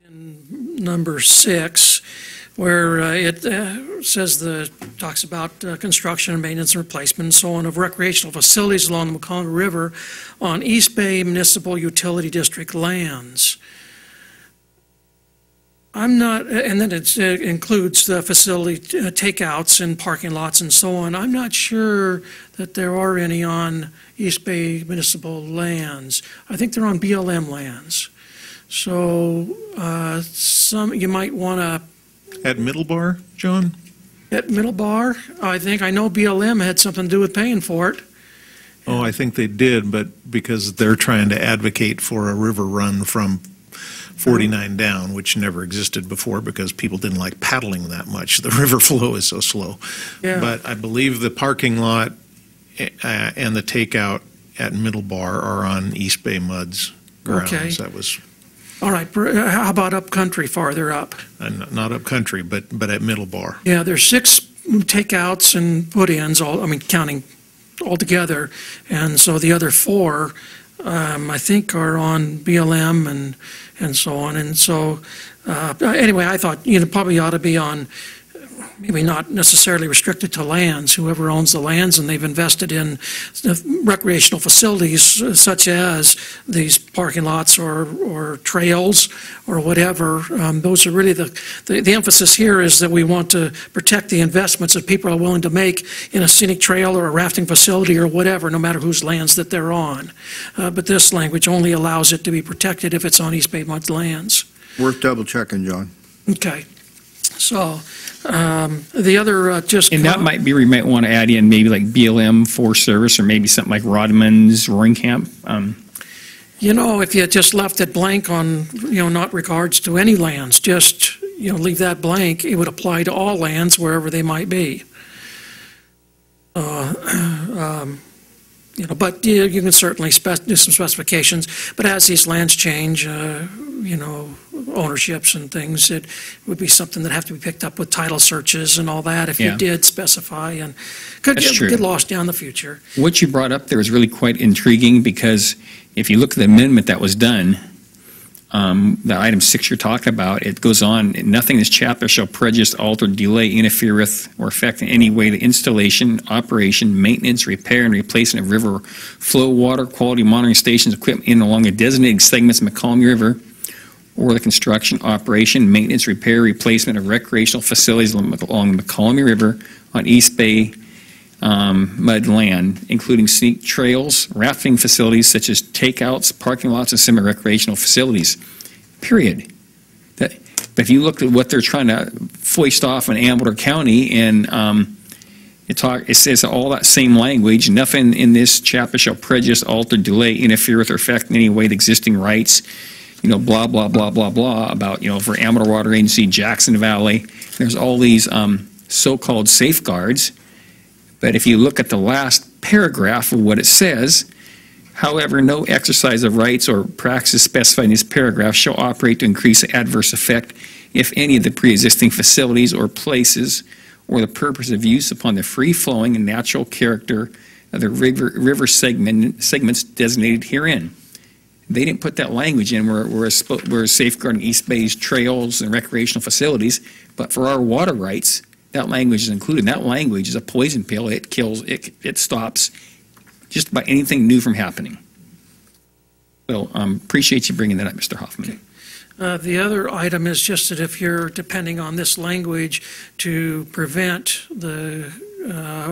Number 6, where it talks about construction and maintenance and replacement and so on of recreational facilities along the Macomb River on East Bay Municipal Utility District lands. I'm not, and then it includes the facility takeouts and parking lots and so on. I'm not sure that there are any on East Bay municipal lands. I think they're on BLM lands. So you might want to. At Middlebar, John? At Middlebar, I know BLM had something to do with paying for it. Oh, I think they did, but because they're trying to advocate for a river run from 49 down, which never existed before because people didn't like paddling that much. The river flow is so slow. Yeah. But I believe the parking lot and the takeout at Middlebar are on East Bay Mud's grounds. Okay. That was. All right. How about up country, farther up? Not up country, but at Middlebar. Yeah, there's 6 takeouts and put-ins, counting all together, and so the other 4, I think, are on BLM and so on. And so anyway, I thought probably ought to be on. Maybe not necessarily restricted to lands, whoever owns the lands and they've invested in recreational facilities such as these parking lots or trails or whatever. Those are really the emphasis here is that we want to protect the investments that people are willing to make in a scenic trail or a rafting facility or whatever, no matter whose lands that they're on. But this language only allows it to be protected if it's on East Bay Mud lands. Worth double checking, John. Okay. So the other and that might be where you might want to add in maybe like BLM Forest Service or maybe something like Rodman's Roaring Camp. If you just left it blank on not regards to any lands, just leave that blank, it would apply to all lands wherever they might be. But you can certainly do some specifications. But as these lands change, ownerships and things, it would be something that have to be picked up with title searches and all that if you did specify, and could get lost down the future. What you brought up there is really quite intriguing because if you look at the amendment that was done, the item 6 you're talking about, it goes on, nothing in this chapter shall prejudice, alter, delay, interfere with, or affect in any way the installation, operation, maintenance, repair, and replacement of river flow, water, quality monitoring stations, equipment in and along the designated segments of Macomb River, or the construction, operation, maintenance, repair, replacement of recreational facilities along the Macomb River on East Bay mud land, including scenic trails, rafting facilities such as takeouts, parking lots, and semi-recreational facilities, period. But if you look at what they're trying to foist off in Amador County, and it says all that same language, nothing in this chapter shall prejudice, alter, delay, interfere with, or affect in any way the existing rights, blah, blah, blah, blah, blah, about, for Amador Water Agency, Jackson Valley. There's all these so-called safeguards. But if you look at the last paragraph of what it says, however, no exercise of rights or practices specified in this paragraph shall operate to increase the adverse effect, if any, of the pre-existing facilities or places or the purpose of use upon the free-flowing and natural character of the river segments designated herein. They didn't put that language in. We're safeguarding East Bay's trails and recreational facilities, but for our water rights, that language is included. That language is a poison pill. It kills, it stops just about anything new from happening. So appreciate you bringing that up, Mr. Hoffman. Okay. The other item is just that if you're depending on this language to prevent the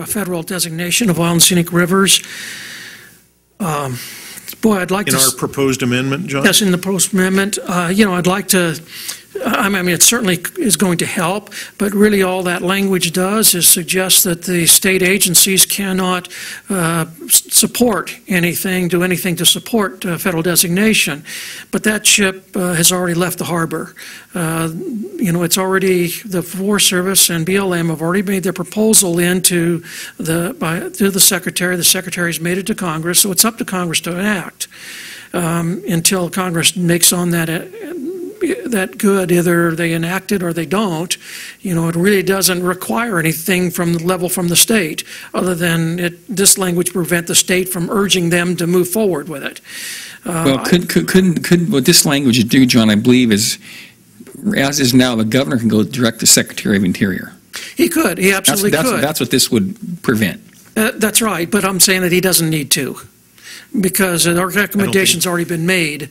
federal designation of wild and scenic rivers, boy, I'd like to... In our proposed amendment, John? Yes, in the proposed amendment. I'd like to... I mean, it certainly is going to help, but really all that language does is suggest that the state agencies cannot support anything, do anything to support federal designation. But that ship has already left the harbor. It's already, the Forest Service and BLM have already made their proposal into to the Secretary. The Secretary's made it to Congress, so it's up to Congress to act until Congress makes on that good, either they enact it or they don't. It really doesn't require anything from the level from the state, other than this language prevent the state from urging them to move forward with it. Well, could what this language do, John, I believe, is as is now, the governor can go direct to Secretary of Interior. He could, he absolutely could. That's what this would prevent. That's right, but I'm saying that he doesn't need to, because our recommendation's already been made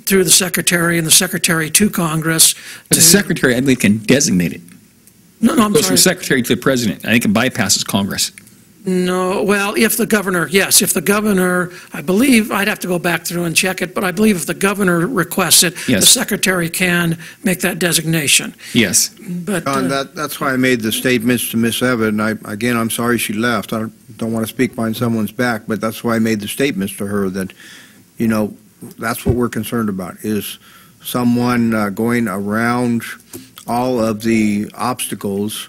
through the Secretary and the Secretary to Congress. But the Secretary, I believe, can designate it. No, I'm Goes sorry. from Secretary to the President. I think it bypasses Congress. No, well, if the governor, yes, if the governor, I believe, I'd have to go back through and check it, but I believe if the governor requests it, the Yes. Secretary can make that designation. Yes. But, John, that's why I made the statements to Miss Evan. Again, I'm sorry she left. I don't want to speak behind someone's back, but that's why I made the statements to her that, that's what we're concerned about, is someone going around all of the obstacles.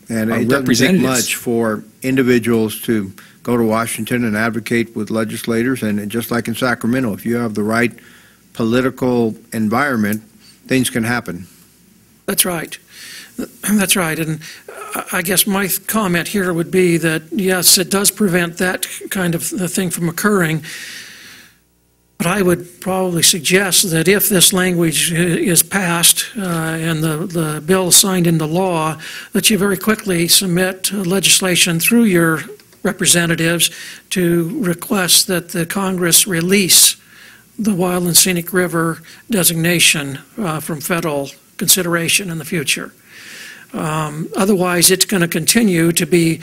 And Our it doesn't take representatives. much for individuals to go to Washington and advocate with legislators. And just like in Sacramento, if you have the right political environment, things can happen. That's right. That's right. And I guess my comment here would be that, yes, it does prevent that kind of the thing from occurring. But I would probably suggest that if this language is passed and the bill is signed into law, that you very quickly submit legislation through your representatives to request that the Congress release the Wild and Scenic River designation from federal consideration in the future. Otherwise, it's going to continue to be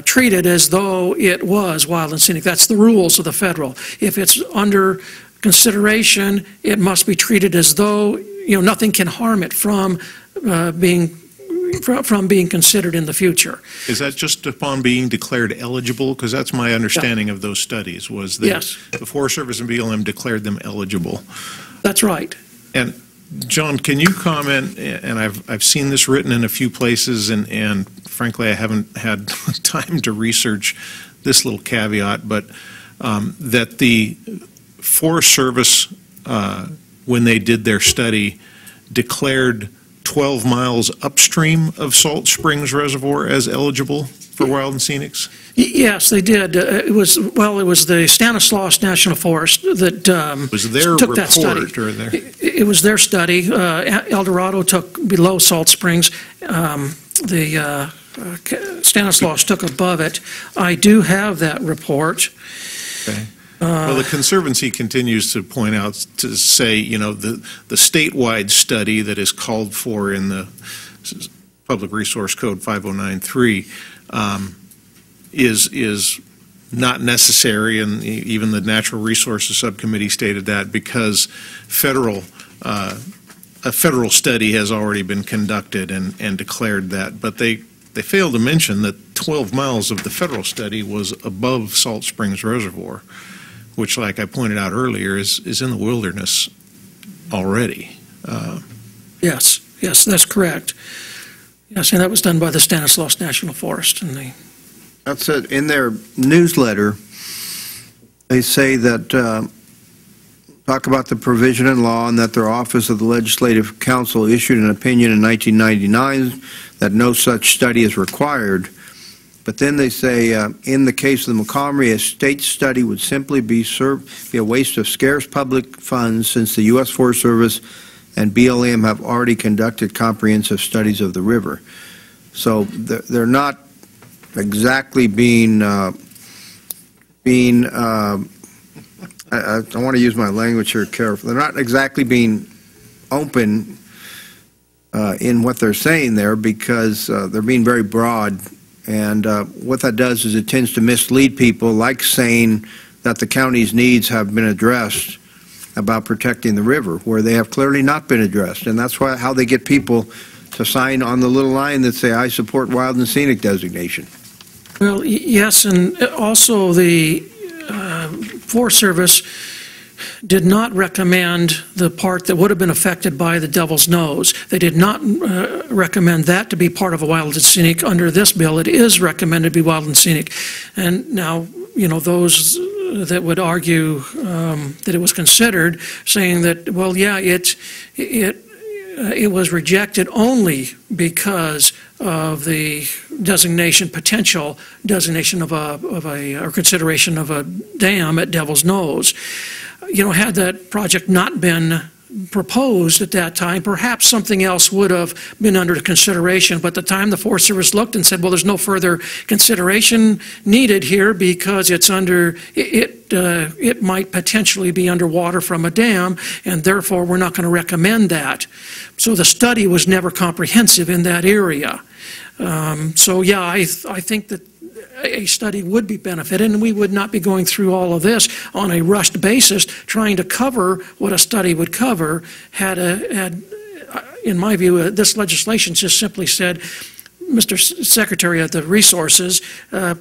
treated as though it was wild and scenic. That's the rules of the federal. If it's under consideration, it must be treated as though nothing can harm it from being considered in the future. Is that just upon being declared eligible? Because that's my understanding of those studies, was that Yes. the Forest Service and BLM declared them eligible. That's right. And John, can you comment, and I've seen this written in a few places, and frankly, I haven't had time to research this little caveat, but that the Forest Service, when they did their study, declared 12 miles upstream of Salt Springs Reservoir as eligible for wild and scenics? Yes, they did. It was the Stanislaus National Forest that Was their took that study. report or their? It was their study. El Dorado took below Salt Springs. The Stanislaus took above it. I do have that report. Okay. Well, the Conservancy continues to point out, to say, the statewide study that is called for in the Public Resource Code 5093 is not necessary, and even the Natural Resources Subcommittee stated that, because a federal study has already been conducted and declared that. But they failed to mention that 12 miles of the federal study was above Salt Springs Reservoir, which, like I pointed out earlier, is in the wilderness already. Yes, that's correct. Yes, and that was done by the Stanislaus National Forest. And That's it. In their newsletter, they say that, talk about the provision in law, and that their Office of the Legislative Counsel issued an opinion in 1999 that no such study is required. But then they say, in the case of the Montgomery, a state study would simply be a waste of scarce public funds, since the U.S. Forest Service and BLM have already conducted comprehensive studies of the river. So they're not exactly being I want to use my language here carefully. They're not exactly being open in what they're saying there, because they're being very broad. And what that does is it tends to mislead people, like saying that the county's needs have been addressed about protecting the river, where they have clearly not been addressed. And that's how they get people to sign on the little line that say, I support wild and scenic designation. well, yes, and also the Forest Service did not recommend the part that would have been affected by the Devil's Nose. They did not recommend that to be part of a wild and scenic. Under this bill, it is recommended to be wild and scenic. And now, those that would argue that it was considered, saying that, well, yeah, it was rejected only because of the potential designation or consideration of a dam at Devil's Nose. Had that project not been proposed at that time, perhaps something else would have been under consideration. But at the time, the Forest Service looked and said, well, there's no further consideration needed here because it's under, it might potentially be underwater from a dam, and therefore we're not going to recommend that. So the study was never comprehensive in that area. So yeah, I think that a study would be benefited, and we would not be going through all of this on a rushed basis, trying to cover what a study would cover, in my view, this legislation just simply said, Mr. Secretary of the Resources,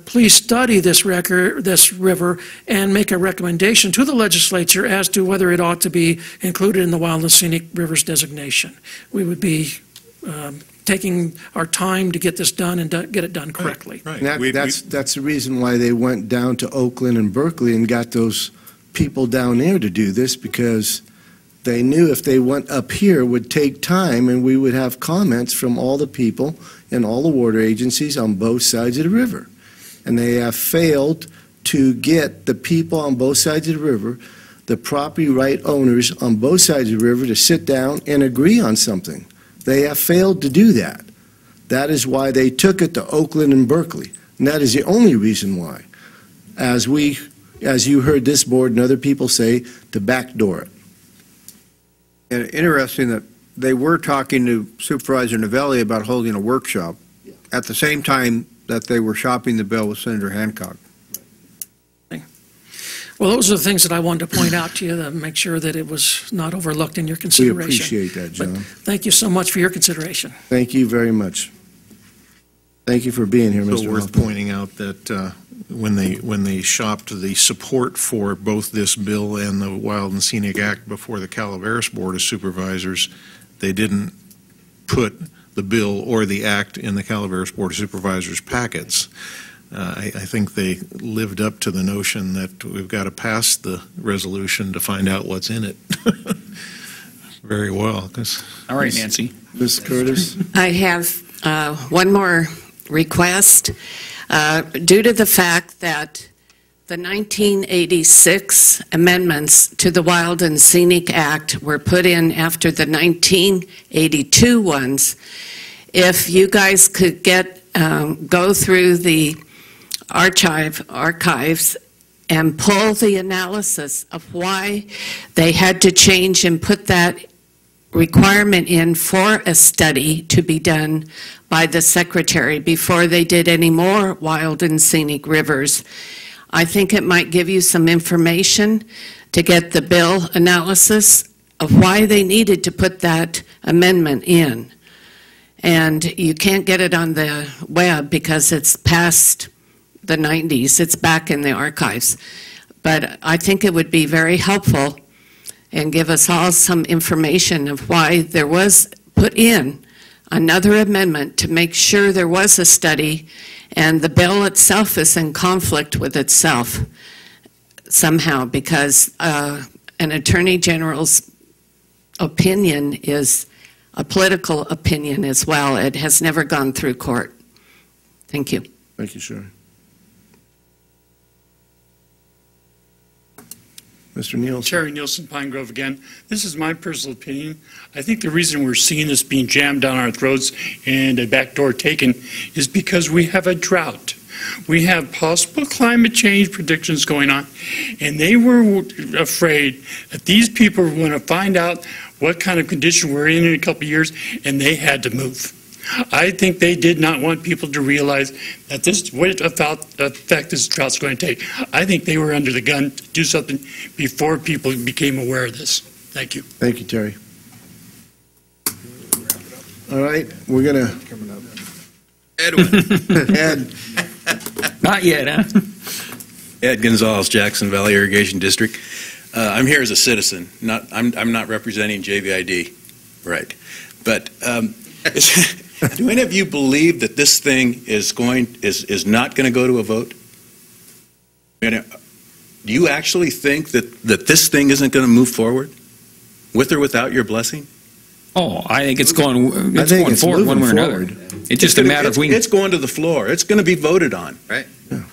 please study this river and make a recommendation to the legislature as to whether it ought to be included in the Wild and Scenic Rivers designation. We would be taking our time to get this done and get it done correctly. Right. That's the reason why they went down to Oakland and Berkeley and got those people down there to do this, because they knew if they went up here it would take time, and we would have comments from all the people and all the water agencies on both sides of the river. And they have failed to get the people on both sides of the river, the property right owners on both sides of the river, to sit down and agree on something. They have failed to do that. That is why they took it to Oakland and Berkeley. And that is the only reason why, as you heard this board and other people say, to backdoor it. And interesting that they were talking to Supervisor Novelli about holding a workshop at the same time that they were shopping the bill with Senator Hancock. Well, those are the things that I wanted to point out to you to make sure that it was not overlooked in your consideration. We appreciate that, John. But thank you so much for your consideration. Thank you very much. Thank you for being here, Mr. So worth Hoffman. pointing out that when they shopped the support for both this bill and the Wild and Scenic Act before the Calaveras Board of Supervisors, they didn't put the bill or the act in the Calaveras Board of Supervisors packets. I think they lived up to the notion that we've got to pass the resolution to find out what's in it very well. All right, Nancy. Ms. Curtis? I have one more request. Due to the fact that the 1986 amendments to the Wild and Scenic Act were put in after the 1982 ones, if you guys could go through the archives and pull the analysis of why they had to change and put that requirement in for a study to be done by the Secretary before they did any more wild and scenic rivers. I think it might give you some information to get the bill analysis of why they needed to put that amendment in. And you can't get it on the web because it's past the 90s. It's back in the archives. But I think it would be very helpful and give us all some information of why there was put in another amendment to make sure there was a study, and the bill itself is in conflict with itself somehow, because an Attorney General's opinion is a political opinion as well. It has never gone through court. Thank you. Thank you, Sharon. Mr. Nielsen. Terry Nielsen, Pine Grove again. This is my personal opinion. I think the reason we're seeing this being jammed down our throats and a backdoor taken is because we have a drought. We have possible climate change predictions going on, and they were afraid that these people were going to find out what kind of condition we're in a couple of years, and they had to move. I think they did not want people to realize that what effect this drought's going to take. I think they were under the gun to do something before people became aware of this. Thank you. Thank you, Terry. All right, we're going to... Edwin. Ed. Not yet, huh? Ed Gonzalez, Jackson Valley Irrigation District. I'm here as a citizen. I'm not representing JVID, right? But do any of you believe that this thing is not going to go to a vote? Do you actually think that this thing isn't going to move forward, with or without your blessing? Oh, I think it's going forward one way or another. It's just a matter of it's going to the floor. It's going to be voted on. Right. Yeah.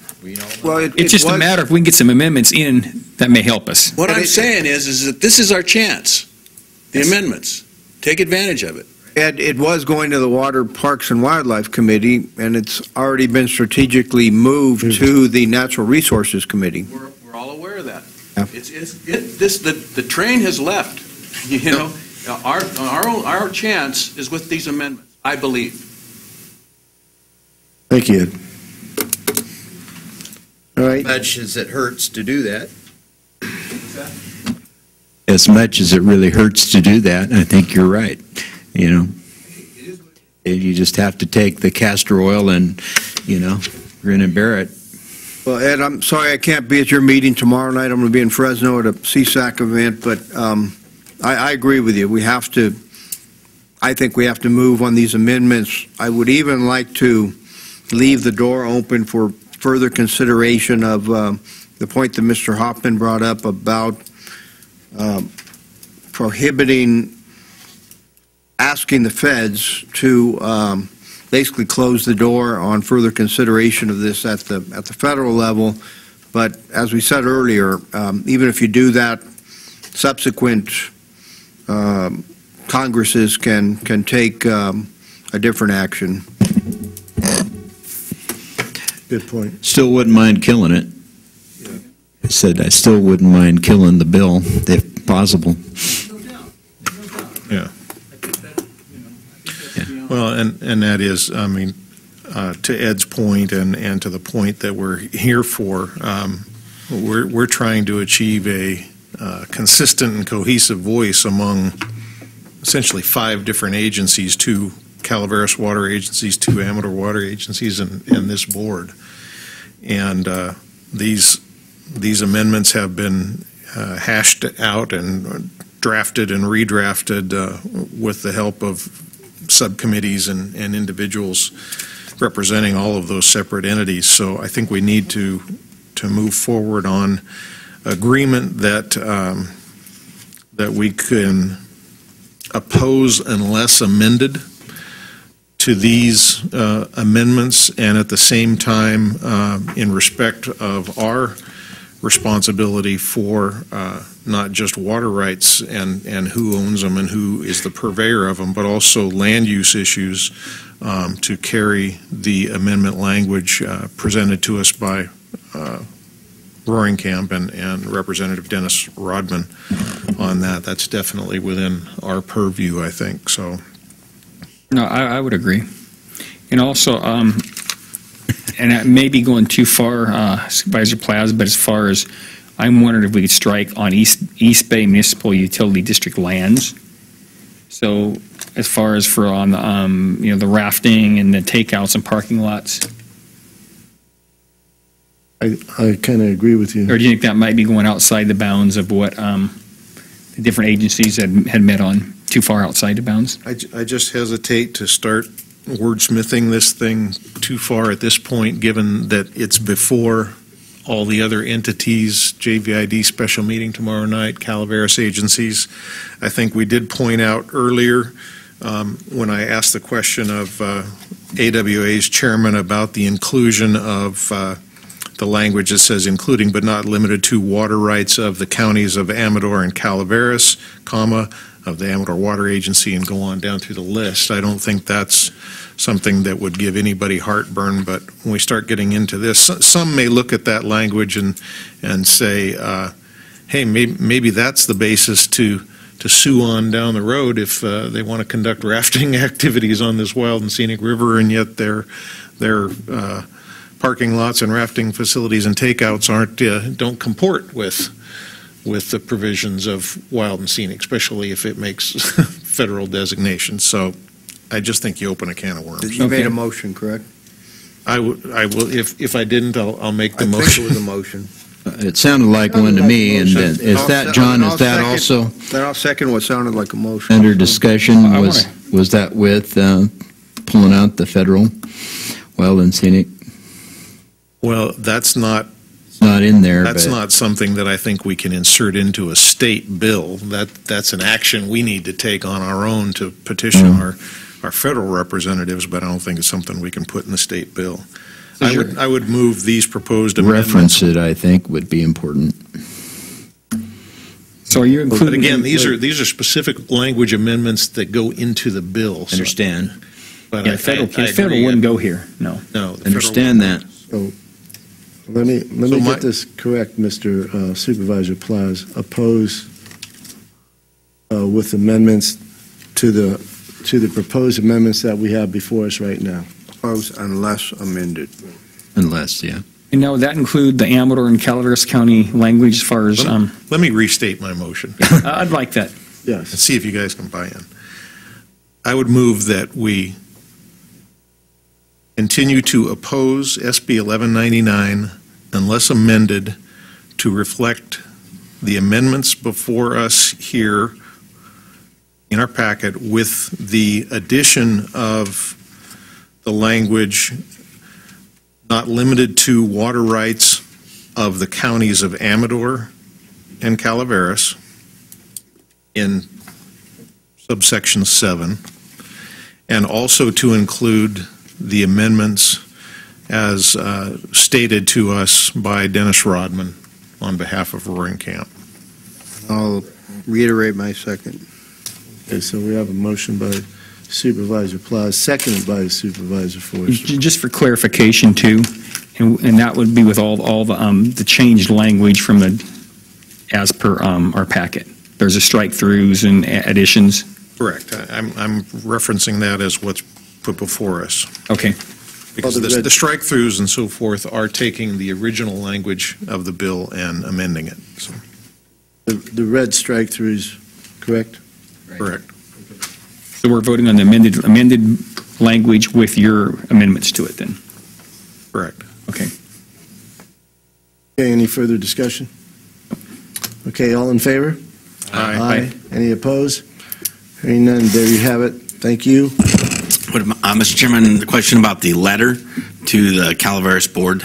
Well, it's just a matter of if we can get some amendments in that may help us. What I'm saying is that this is our chance. the amendments. Take advantage of it. Ed, it was going to the Water, Parks, and Wildlife Committee, and it's already been strategically moved to the Natural Resources Committee. We're all aware of that. Yeah. The train has left. You know, our chance is with these amendments, I believe. Thank you, Ed. All right. Much as it hurts to do that. As much as it really hurts to do that, I think you're right. You know, you just have to take the castor oil and, grin and bear it. Well, Ed, I'm sorry I can't be at your meeting tomorrow night. I'm going to be in Fresno at a CSAC event, but I agree with you. I think we have to move on these amendments. I would even like to leave the door open for further consideration of the point that Mr. Hoffman brought up about prohibiting asking the feds to basically close the door on further consideration of this at the federal level. But as we said earlier, even if you do that, subsequent Congresses can take a different action. Good point. Still wouldn't mind killing it. I said I still wouldn't mind killing the bill if possible. Yeah. Well, and that is, I mean, to Ed's point and to the point that we're here for, we're trying to achieve a consistent and cohesive voice among essentially 5 different agencies, 2 Calaveras water agencies, 2 Amador water agencies, and this board. And these amendments have been hashed out and drafted and redrafted with the help of subcommittees and individuals representing all of those separate entities. So I think we need to move forward on agreement that that we can oppose unless amended to these amendments, and at the same time, in respect of our responsibility for not just water rights and who owns them and who is the purveyor of them, but also land use issues, to carry the amendment language presented to us by Roaring Camp and Representative Dennis Rodman on that. That's definitely within our purview, I think. So, No, I would agree. And also, and that may be going too far, Supervisor Plaza, but as far as, I'm wondering if we could strike on East Bay Municipal Utility District lands. So as far as for on the, the rafting and the takeouts and parking lots. I kind of agree with you. Or do you think that might be going outside the bounds of what the different agencies had met on, too far outside the bounds? I just hesitate to start wordsmithing this thing too far at this point, given that it's before all the other entities, JVID special meeting tomorrow night, Calaveras agencies. I think we did point out earlier when I asked the question of AWA's chairman about the inclusion of the language that says including but not limited to water rights of the counties of Amador and Calaveras, comma, of the Amador Water Agency, and go on down through the list. I don't think that's something that would give anybody heartburn, but when we start getting into this, some may look at that language and say, hey, maybe that's the basis to sue on down the road if they want to conduct rafting activities on this wild and scenic river, and yet their parking lots and rafting facilities and takeouts don't comport with the provisions of wild and scenic, especially if it makes federal designation. So I just think you open a can of worms. You made a motion, correct? I will. If I didn't, I'll make the I motion. think it was a motion. It sounded like one to me, and is that, John, is that also Then I'll second what sounded like a motion. under discussion? Was that with pulling out the federal wild and scenic? Well, that's not in there. That's but not something that I think we can insert into a state bill. That's an action we need to take on our own to petition our federal representatives, but I don't think it's something we can put in the state bill. I would move these proposed amendments. Reference it, I think, would be important. So are you But including? again, these are specific language amendments that go into the bill. so- Understand, But Yeah, I- federal, I federal agree. wouldn't go here, no. No. the federal- understand that. So let me So my- get this correct, Mr. Supervisor Plaza. Oppose with amendments to the proposed amendments that we have before us right now. Oppose unless amended. Unless, yeah. And now, would that include the Amador and Calaveras County language as far as, Let me restate my motion I'd like that. and Yes. see if you guys can buy in. I would move that we continue to oppose SB 1199 unless amended to reflect the amendments before us here in our packet with the addition of the language not limited to water rights of the counties of Amador and Calaveras in subsection 7, and also to include the amendments as stated to us by Dennis Rodman on behalf of Roaring Camp. I'll reiterate my second. Okay, so we have a motion by Supervisor Plaza, seconded by Supervisor Forster. Just for clarification too, and that would be with all the changed language from as per our packet. There's a strike-throughs and additions. Correct. I'm referencing that as what's put before us. Okay. Because Well, the strike-throughs and so forth are taking the original language of the bill and amending it. So, The red strike-throughs, correct? correct. So we're voting on the amended language with your amendments to it then? Correct. Okay. Okay, any further discussion? Okay, all in favor? Aye. Any opposed? Hearing none, there you have it. Thank you. Mr. Chairman, the question about the letter to the Calaveras Board,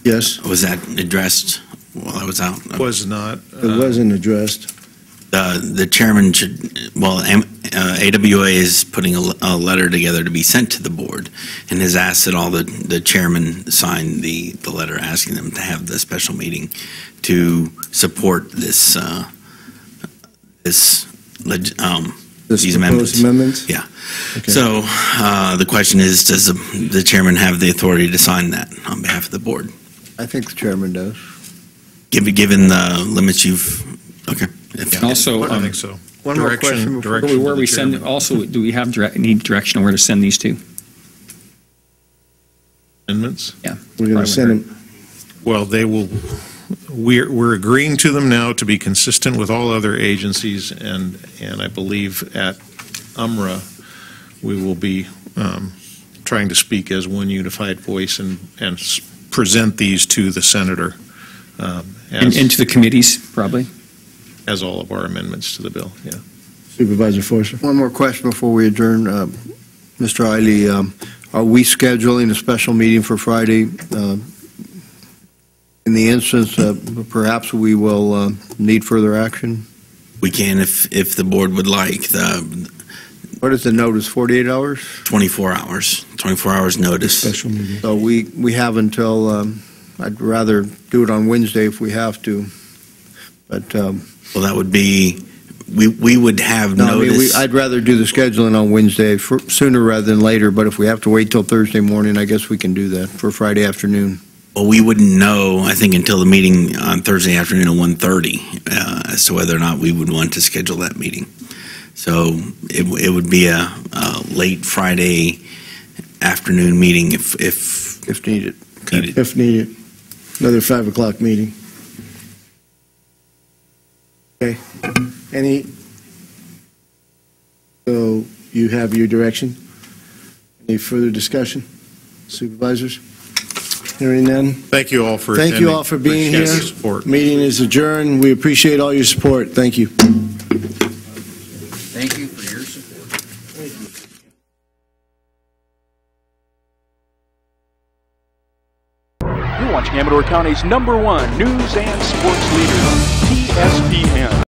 Yes, was that addressed while I was out? Was not. it wasn't addressed. The chairman should, well, AWA is putting a letter together to be sent to the board and has asked that all the chairman sign the letter asking them to have the special meeting to support these This amendments. proposed amendments? Yeah. Okay. So the question is, does the chairman have the authority to sign that on behalf of the board? I think the chairman does. Given the limits you've, okay. If- Also, I think so. One more question before- Direction where to we the send, chairman. also, do we have, need direction on where to send these to? Amendments? Yeah. We're going to send them, Well, they will, we're agreeing to them now to be consistent with all other agencies, and I believe at UMRA, we will be trying to speak as one unified voice and present these to the senator And to the committees, probably? as all of our amendments to the bill, yeah. Supervisor Forster. One more question before we adjourn. Mr. Eiley, are we scheduling a special meeting for Friday? In the instance, perhaps we will need further action? We can if the board would like, the What is the notice, 48 hours? 24 hours notice. Special meeting. So we have until, I'd rather do it on Wednesday if we have to, but, Well, that would be, we would have no, I mean, notice. I'd rather do the scheduling on Wednesday, sooner rather than later, but if we have to wait till Thursday morning, I guess we can do that for Friday afternoon. Well, we wouldn't know, I think, until the meeting on Thursday afternoon at 1:30 as to whether or not we would want to schedule that meeting. So it would be a late Friday afternoon meeting if needed. needed. If needed, another 5 o'clock meeting. Okay, so you have your direction? Any further discussion? Supervisors? Hearing none? Thank you all for attending. Thank you all for being Appreciate here. the support. Meeting is adjourned. We appreciate all your support. Thank you. Thank you for your support. You're watching Amador County's #1 news and sports leader, TSPN.